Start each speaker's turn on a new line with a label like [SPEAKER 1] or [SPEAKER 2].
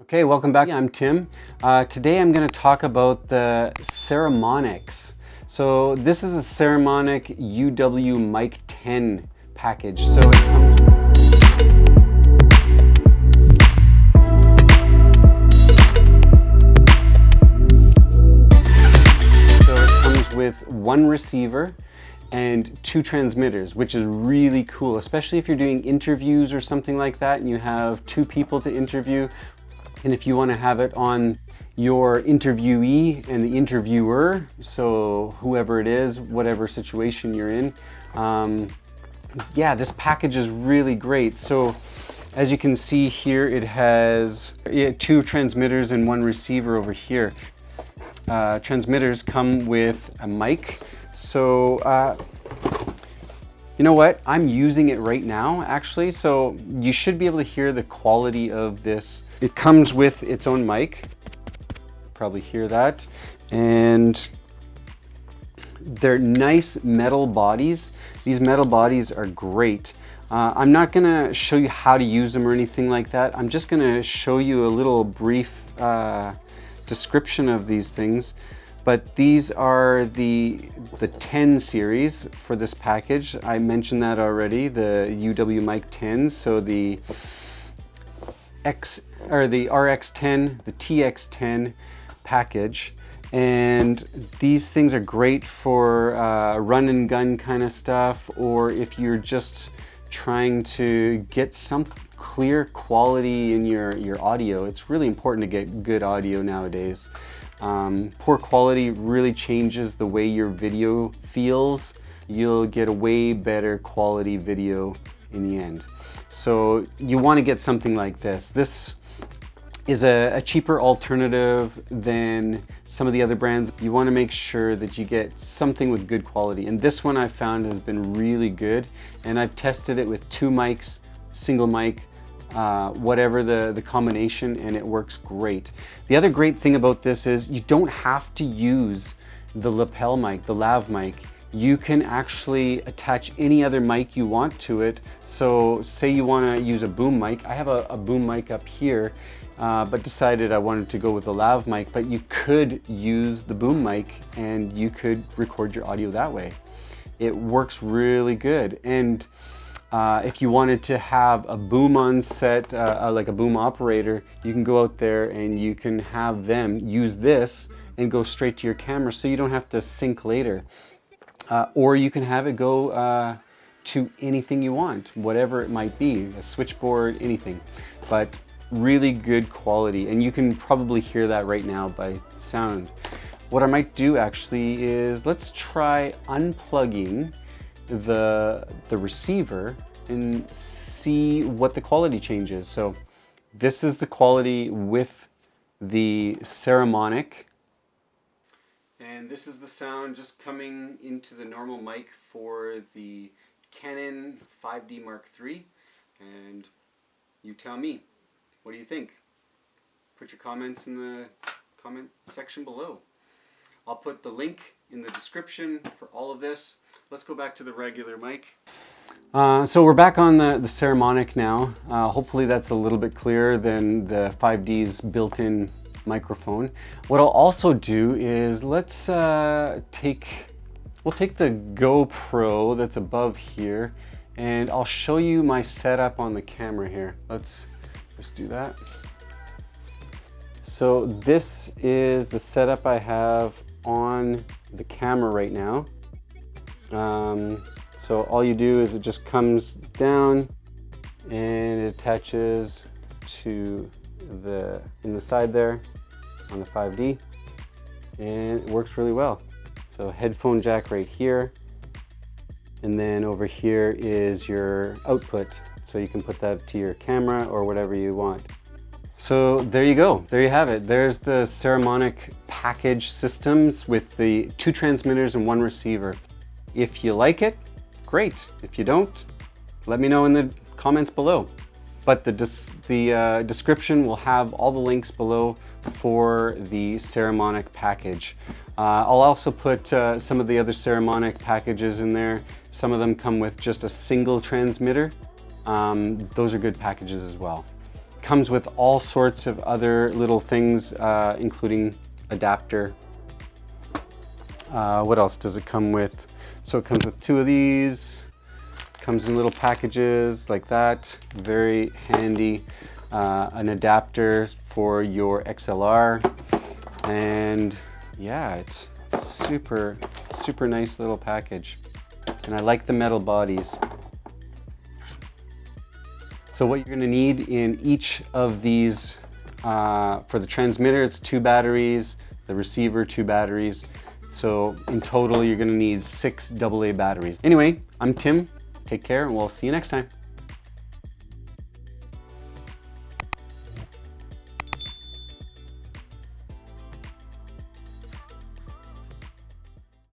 [SPEAKER 1] Okay, welcome back. I'm Tim. Today I'm going to talk about the Saramonics. So this is a Saramonic UW Mic 10 package. So it comes with one receiver and two transmitters, which is really cool, especially if you're doing interviews or something like that and you have two people to interview. And if you want to have it on your interviewee and the interviewer, so whoever it is, whatever situation you're in, yeah, this package is really great. So as you can see here, it has two transmitters and one receiver over here. Transmitters come with a mic. So you know what? I'm using it right now, actually, so you should be able to hear the quality of this. It comes with its own mic. Probably hear that. And they're nice metal bodies. These metal bodies are great. I'm not gonna show you how to use them or anything like that. I'm just gonna show you a little brief description of these things. But these are the 10 series for this package. I mentioned that already, the UW Mic 10. So the RX10, the TX10 package. And these things are great for run and gun kind of stuff, or if you're just trying to get some clear quality in your audio. It's really important to get good audio nowadays. Poor quality really changes the way your video feels. You'll get a way better quality video in the end. So you want to get something like this. This is a cheaper alternative than some of the other brands. You want to make sure that you get something with good quality. And this one I found has been really good. And I've tested it with two mics, single mic, whatever the combination, and it works great. The other great thing about this is you don't have to use the lapel mic, the lav mic. You can actually attach any other mic you want to it. So say you want to use a boom mic. I have a boom mic up here, but decided I wanted to go with the lav mic, but you could use the boom mic and you could record your audio that way. It works really good. And if you wanted to have a boom on set, like a boom operator, you can go out there and you can have them use this and go straight to your camera so you don't have to sync later. Or you can have it go to anything you want, whatever it might be, a switchboard, anything. But really good quality, and you can probably hear that right now by sound. What I might do actually is let's try unplugging the receiver and see what the quality change is. So this is the quality with the Saramonic, and this is the sound just coming into the normal mic for the Canon 5D Mark III. And you tell me, what do you think? Put your comments in the comment section below. I'll put the link in the description for all of this. Let's go back to the regular mic. So we're back on the Saramonic now. Hopefully that's a little bit clearer than the 5D's built-in microphone. What I'll also do is let's we'll take the GoPro that's above here, and I'll show you my setup on the camera here. Let's do that. So this is the setup I have on the camera right now. So all you do is it just comes down and it attaches to in the side there on the 5D, and it works really well. So headphone jack right here, and then over here is your output, so you can put that to your camera or whatever you want. So there you go, there you have it. There's the Saramonic package systems with the two transmitters and one receiver. If you like it, great. If you don't, let me know in the comments below. But the description will have all the links below for the Saramonic package. I'll also put some of the other Saramonic packages in there. Some of them come with just a single transmitter. Those are good packages as well. comes with all sorts of other little things, including adapter. What else does it come with? So it comes with 2 of these, comes in little packages like that, very handy. An adapter for your XLR, and yeah, it's super nice little package, and I like the metal bodies. So what you're going to need in each of these, for the transmitter it's 2 batteries, the receiver 2 batteries, so in total you're going to need 6 AA batteries. Anyway, I'm Tim, take care, and we'll see you next time.